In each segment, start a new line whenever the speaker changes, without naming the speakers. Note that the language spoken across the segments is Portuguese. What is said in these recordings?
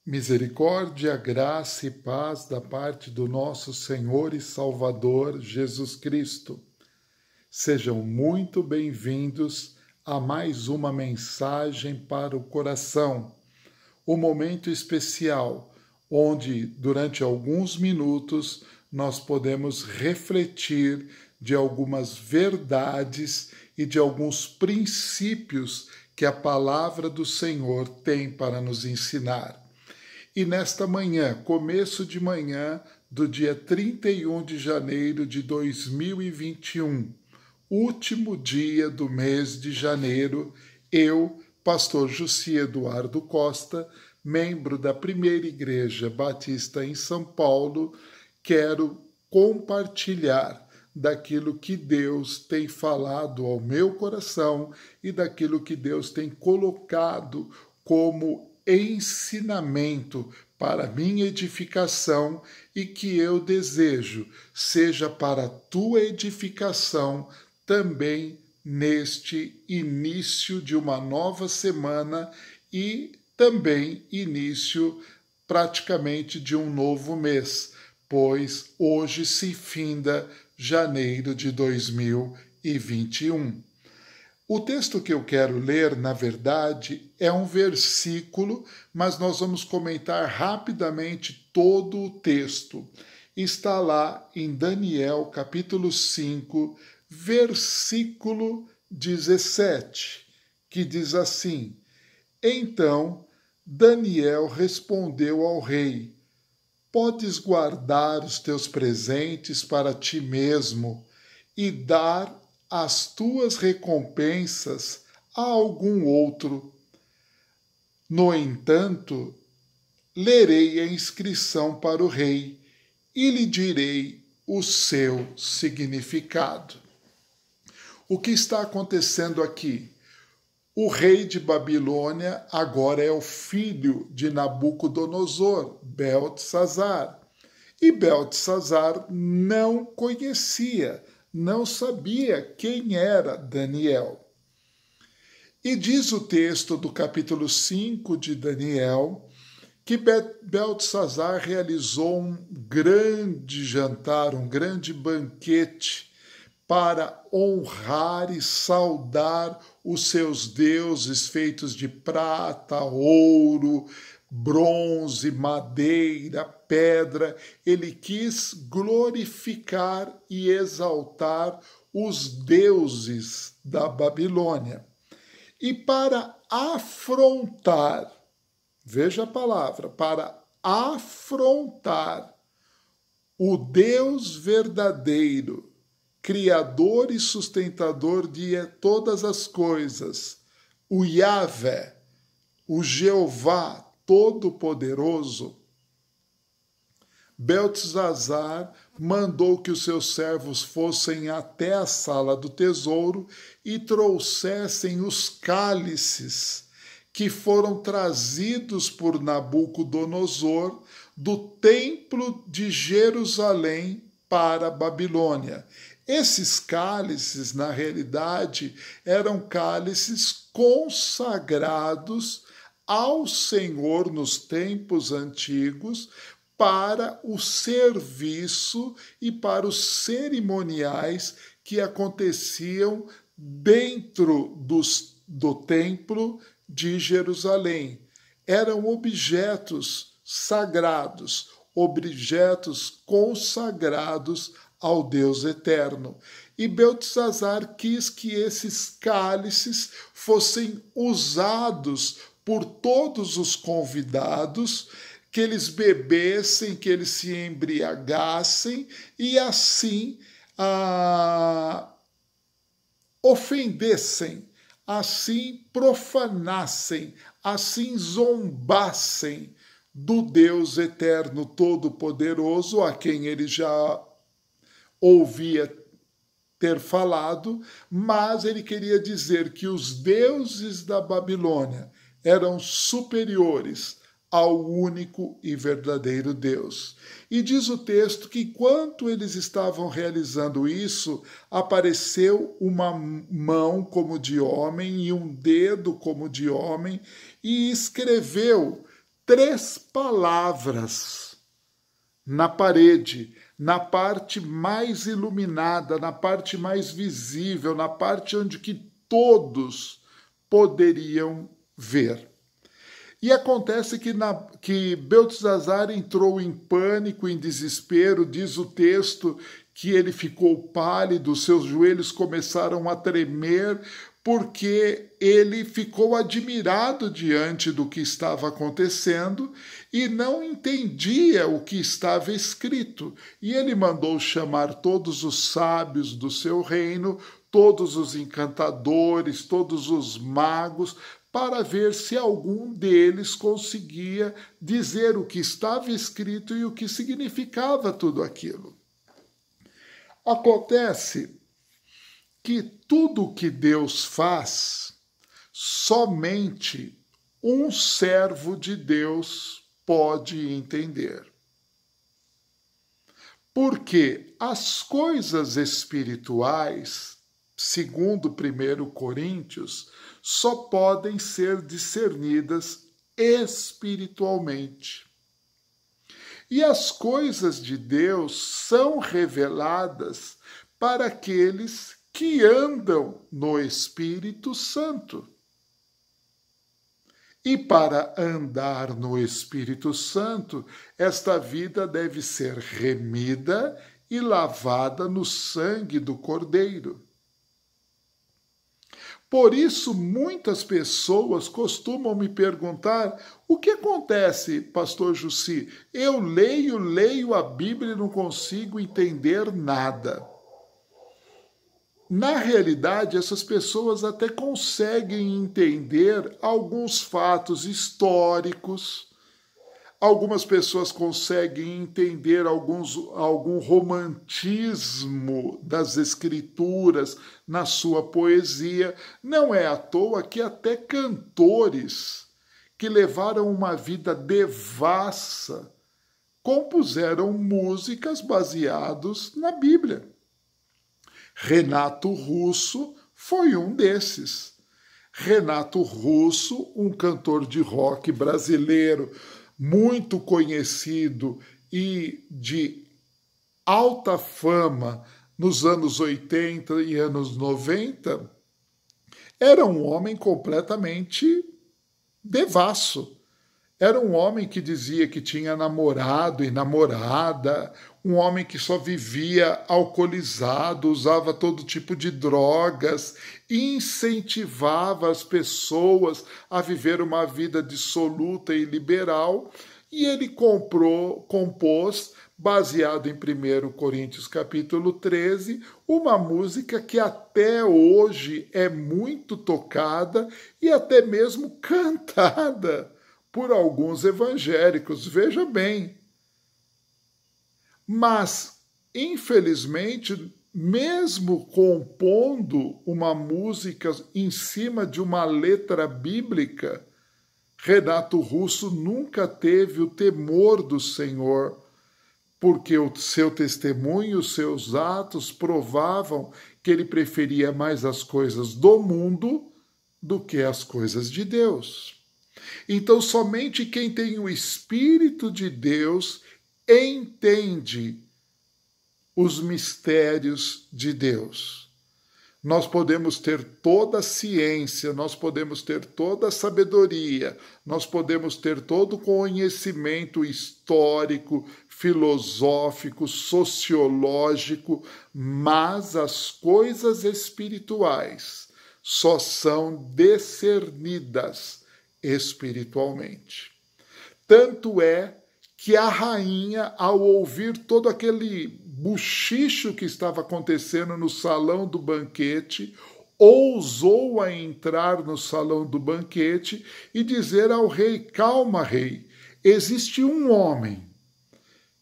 Misericórdia, graça e paz da parte do nosso Senhor e Salvador Jesus Cristo. Sejam muito bem-vindos a mais uma mensagem para o coração, um momento especial onde, durante alguns minutos, nós podemos refletir de algumas verdades e de alguns princípios que a palavra do Senhor tem para nos ensinar. E nesta manhã, começo de manhã do dia 31 de janeiro de 2021, último dia do mês de janeiro, eu, pastor Jussi Eduardo Costa, membro da Primeira Igreja Batista em São Paulo, quero compartilhar daquilo que Deus tem falado ao meu coração e daquilo que Deus tem colocado como ensinamento para minha edificação e que eu desejo seja para a tua edificação também neste início de uma nova semana e também início praticamente de um novo mês, pois hoje se finda janeiro de 2021. O texto que eu quero ler, na verdade, é um versículo, mas nós vamos comentar rapidamente todo o texto. Está lá em Daniel, capítulo 5, versículo 17, que diz assim: Então Daniel respondeu ao rei: Podes guardar os teus presentes para ti mesmo e dar as tuas recompensas a algum outro. No entanto, lerei a inscrição para o rei e lhe direi o seu significado. O que está acontecendo aqui? O rei de Babilônia agora é o filho de Nabucodonosor, Beltesazar. E Beltesazar não conhecia, não sabia quem era Daniel. E diz o texto do capítulo 5 de Daniel que Beltesazar realizou um grande jantar, um grande banquete para honrar e saudar os seus deuses feitos de prata, ouro, bronze, madeira, pedra. Ele quis glorificar e exaltar os deuses da Babilônia. E para afrontar, veja a palavra, para afrontar o Deus verdadeiro, Criador e sustentador de todas as coisas, o Yahvé, o Jeová Todo-Poderoso, Beltesazar mandou que os seus servos fossem até a sala do tesouro e trouxessem os cálices que foram trazidos por Nabucodonosor do templo de Jerusalém para a Babilônia. Esses cálices, na realidade, eram cálices consagrados ao Senhor nos tempos antigos para o serviço e para os cerimoniais que aconteciam dentro do templo de Jerusalém. Eram objetos sagrados, objetos consagrados ao Deus eterno. E Beltesazar quis que esses cálices fossem usados por todos os convidados, que eles bebessem, que eles se embriagassem e assim ofendessem, assim profanassem, assim zombassem do Deus eterno todo-poderoso, a quem ele já ouvia ter falado, mas ele queria dizer que os deuses da Babilônia eram superiores ao único e verdadeiro Deus. E diz o texto que enquanto eles estavam realizando isso, apareceu uma mão como de homem e um dedo como de homem, e escreveu 3 palavras na parede, na parte mais iluminada, na parte mais visível, na parte onde que todos poderiam ver. E acontece que Beltesazar entrou em pânico, em desespero, diz o texto que ele ficou pálido, seus joelhos começaram a tremer, porque ele ficou admirado diante do que estava acontecendo e não entendia o que estava escrito. E ele mandou chamar todos os sábios do seu reino, todos os encantadores, todos os magos, para ver se algum deles conseguia dizer o que estava escrito e o que significava tudo aquilo. Acontece que tudo que Deus faz, somente um servo de Deus pode entender. Porque as coisas espirituais, segundo 1 Coríntios, só podem ser discernidas espiritualmente. E as coisas de Deus são reveladas para aqueles que andam no Espírito Santo. E para andar no Espírito Santo, esta vida deve ser remida e lavada no sangue do Cordeiro. Por isso, muitas pessoas costumam me perguntar: o que acontece, pastor Jussi? Eu leio a Bíblia e não consigo entender nada. Na realidade, essas pessoas até conseguem entender alguns fatos históricos, algumas pessoas conseguem entender algum romantismo das escrituras na sua poesia. Não é à toa que até cantores que levaram uma vida devassa compuseram músicas baseadas na Bíblia. Renato Russo foi um desses. Renato Russo, um cantor de rock brasileiro muito conhecido e de alta fama nos anos 80 e anos 90, era um homem completamente devasso. Era um homem que dizia que tinha namorado e namorada, um homem que só vivia alcoolizado, usava todo tipo de drogas, incentivava as pessoas a viver uma vida dissoluta e liberal, e ele compôs, baseado em 1 Coríntios capítulo 13, uma música que até hoje é muito tocada e até mesmo cantada por alguns evangélicos, veja bem. Mas, infelizmente, mesmo compondo uma música em cima de uma letra bíblica, Renato Russo nunca teve o temor do Senhor, porque o seu testemunho, os seus atos provavam que ele preferia mais as coisas do mundo do que as coisas de Deus. Então, somente quem tem o Espírito de Deus entende os mistérios de Deus. Nós podemos ter toda a ciência, nós podemos ter toda a sabedoria, nós podemos ter todo o conhecimento histórico, filosófico, sociológico, mas as coisas espirituais só são discernidas espiritualmente. Tanto é que a rainha, ao ouvir todo aquele buchicho que estava acontecendo no salão do banquete, ousou a entrar no salão do banquete e dizer ao rei: calma, rei, existe um homem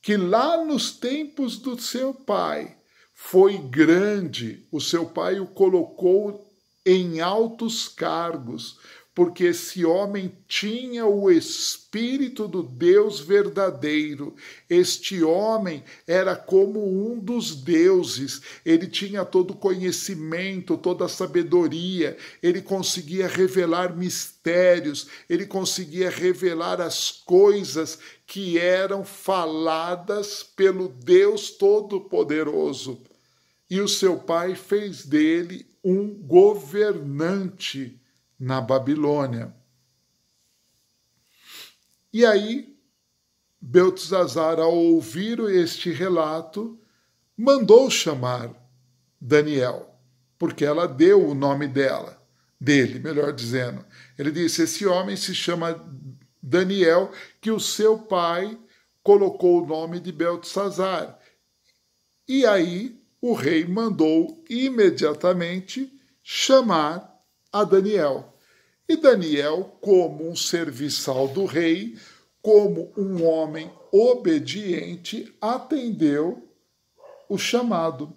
que lá nos tempos do seu pai foi grande, o seu pai o colocou em altos cargos, porque esse homem tinha o espírito do Deus verdadeiro. Este homem era como um dos deuses, ele tinha todo o conhecimento, toda a sabedoria, ele conseguia revelar mistérios, ele conseguia revelar as coisas que eram faladas pelo Deus Todo-Poderoso. E o seu pai fez dele um governante na Babilônia. E aí, Beltesazar, ao ouvir este relato, mandou chamar Daniel, porque ela deu o nome dele, melhor dizendo. Ele disse: esse homem se chama Daniel, que o seu pai colocou o nome de Beltesazar. E aí o rei mandou imediatamente chamar a Daniel. E Daniel, como um serviçal do rei, como um homem obediente, atendeu o chamado.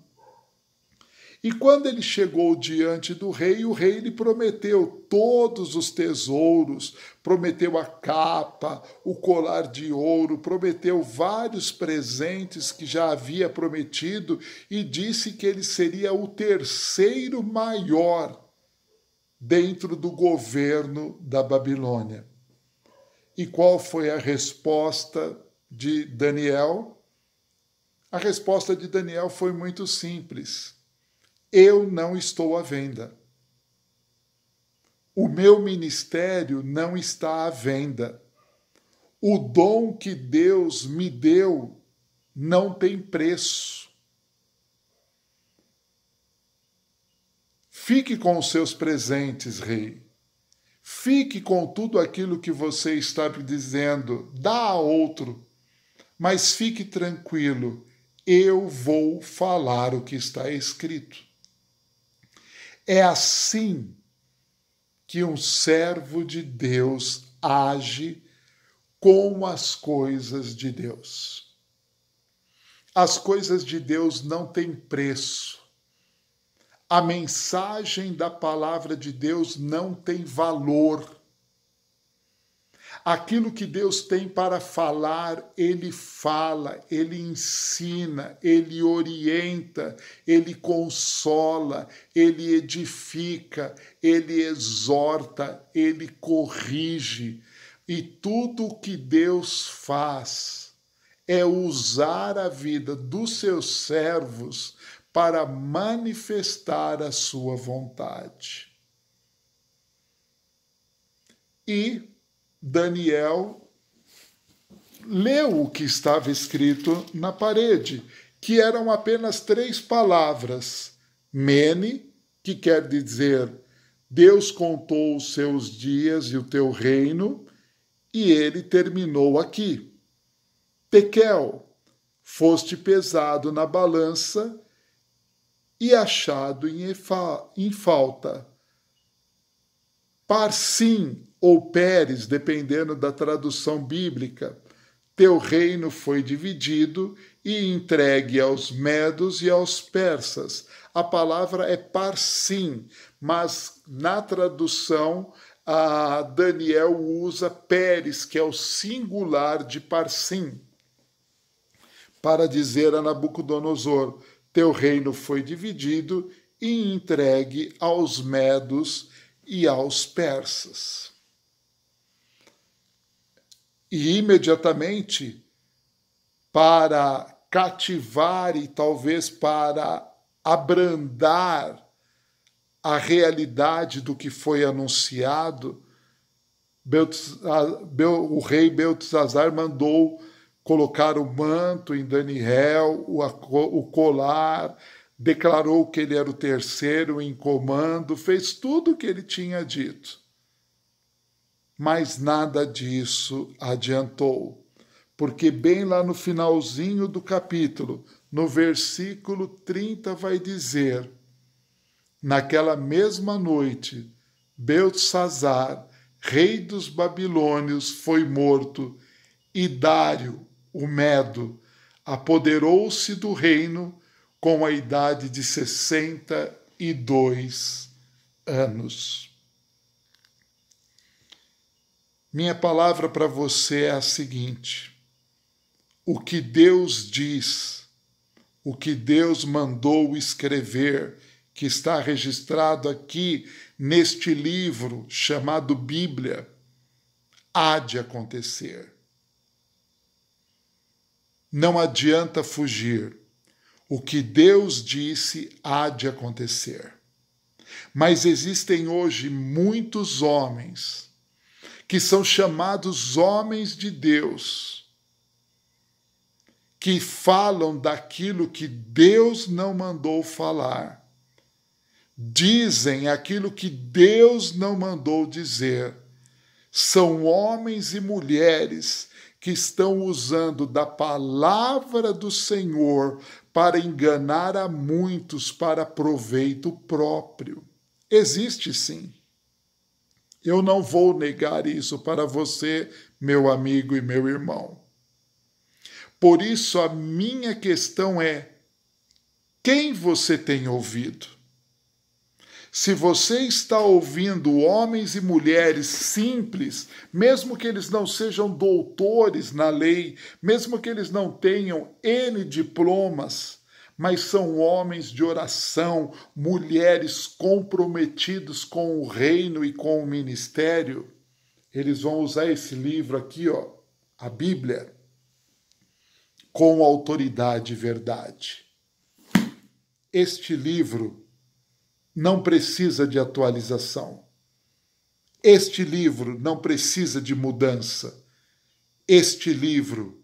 E quando ele chegou diante do rei, o rei lhe prometeu todos os tesouros, prometeu a capa, o colar de ouro, prometeu vários presentes que já havia prometido e disse que ele seria o terceiro maior dentro do governo da Babilônia. E qual foi a resposta de Daniel? A resposta de Daniel foi muito simples: eu não estou à venda. O meu ministério não está à venda. O dom que Deus me deu não tem preço. Fique com os seus presentes, rei. Fique com tudo aquilo que você está me dizendo. Dá a outro. Mas fique tranquilo. Eu vou falar o que está escrito. É assim que um servo de Deus age com as coisas de Deus. As coisas de Deus não têm preço. A mensagem da palavra de Deus não tem valor. Aquilo que Deus tem para falar, Ele fala, Ele ensina, Ele orienta, Ele consola, Ele edifica, Ele exorta, Ele corrige. E tudo o que Deus faz é usar a vida dos seus servos para manifestar a sua vontade. E Daniel leu o que estava escrito na parede, que eram apenas 3 palavras. Mene, que quer dizer Deus contou os seus dias e o teu reino, e ele terminou aqui. Tekel, foste pesado na balança e achado em falta. Parsim, ou Pérez, dependendo da tradução bíblica, teu reino foi dividido e entregue aos medos e aos persas. A palavra é parsim, mas na tradução Daniel usa Pérez, que é o singular de parsim, para dizer a Nabucodonosor: teu reino foi dividido e entregue aos medos e aos persas. E imediatamente, para cativar e talvez para abrandar a realidade do que foi anunciado, o rei Beltesazar mandou colocar o manto em Daniel, o colar, declarou que ele era o terceiro em comando, fez tudo o que ele tinha dito. Mas nada disso adiantou, porque bem lá no finalzinho do capítulo, no versículo 30, vai dizer: naquela mesma noite, Beltesazar, rei dos babilônios, foi morto, e Dário, o Medo, apoderou-se do reino com a idade de 62 anos. Minha palavra para você é a seguinte: o que Deus diz, o que Deus mandou escrever, que está registrado aqui neste livro chamado Bíblia, há de acontecer. Não adianta fugir. O que Deus disse há de acontecer. Mas existem hoje muitos homens que são chamados homens de Deus, que falam daquilo que Deus não mandou falar, dizem aquilo que Deus não mandou dizer. São homens e mulheres que estão usando da palavra do Senhor para enganar a muitos para proveito próprio. Existe sim. Eu não vou negar isso para você, meu amigo e meu irmão. Por isso, a minha questão é: quem você tem ouvido? Se você está ouvindo homens e mulheres simples, mesmo que eles não sejam doutores na lei, mesmo que eles não tenham N diplomas, mas são homens de oração, mulheres comprometidos com o reino e com o ministério, eles vão usar esse livro aqui, ó, a Bíblia, com autoridade e verdade. Este livro não precisa de atualização. Este livro não precisa de mudança. Este livro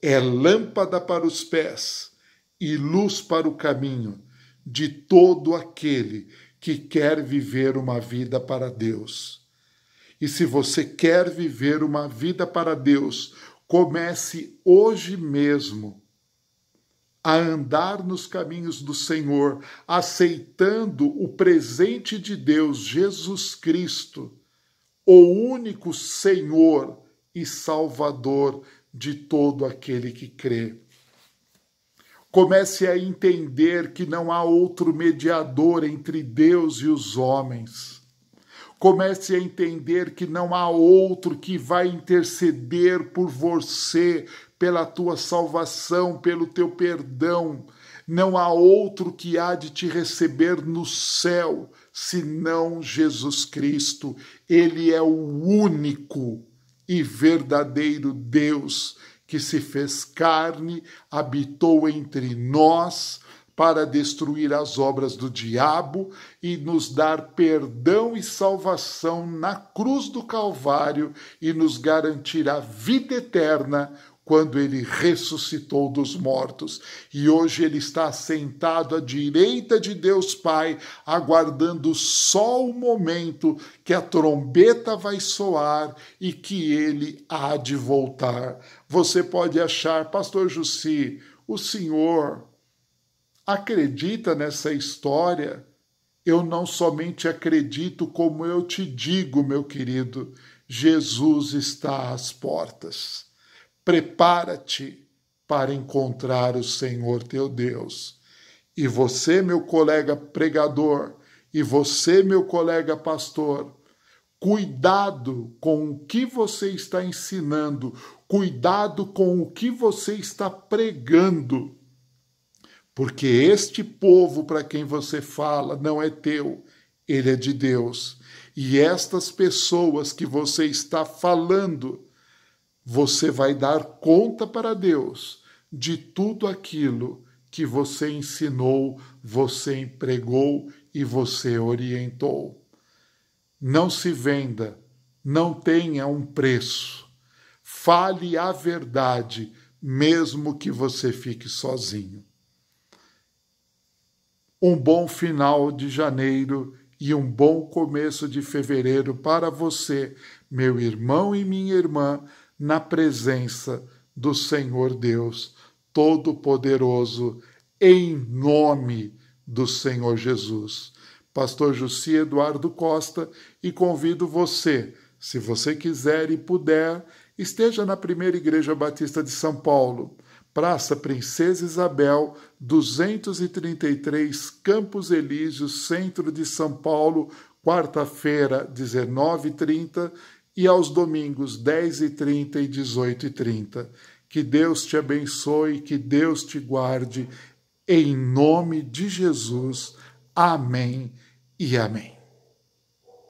é lâmpada para os pés e luz para o caminho de todo aquele que quer viver uma vida para Deus. E se você quer viver uma vida para Deus, comece hoje mesmo a andar nos caminhos do Senhor, aceitando o presente de Deus, Jesus Cristo, o único Senhor e Salvador de todo aquele que crê. Comece a entender que não há outro mediador entre Deus e os homens. Comece a entender que não há outro que vai interceder por você, pela tua salvação, pelo teu perdão. Não há outro que há de te receber no céu, senão Jesus Cristo. Ele é o único e verdadeiro Deus que se fez carne, habitou entre nós, para destruir as obras do diabo e nos dar perdão e salvação na cruz do Calvário e nos garantir a vida eterna quando ele ressuscitou dos mortos. E hoje ele está sentado à direita de Deus Pai, aguardando só o momento que a trombeta vai soar e que ele há de voltar. Você pode achar, Pastor Jussi, o senhor acredita nessa história? Eu não somente acredito, como eu te digo, meu querido, Jesus está às portas. Prepara-te para encontrar o Senhor teu Deus. E você, meu colega pregador, e você, meu colega pastor, cuidado com o que você está ensinando, cuidado com o que você está pregando, porque este povo para quem você fala não é teu, ele é de Deus. E estas pessoas que você está falando, você vai dar conta para Deus de tudo aquilo que você ensinou, você empregou e você orientou. Não se venda, não tenha um preço. Fale a verdade, mesmo que você fique sozinho. Um bom final de janeiro e um bom começo de fevereiro para você, meu irmão e minha irmã, na presença do Senhor Deus Todo-Poderoso, em nome do Senhor Jesus. Pastor Jussi Eduardo Costa, e convido você, se você quiser e puder, esteja na Primeira Igreja Batista de São Paulo, Praça Princesa Isabel, 233, Campos Elíseos, centro de São Paulo, quarta-feira, 19h30, e aos domingos 10h30 e 18h30. Que Deus te abençoe, que Deus te guarde, em nome de Jesus. Amém e amém.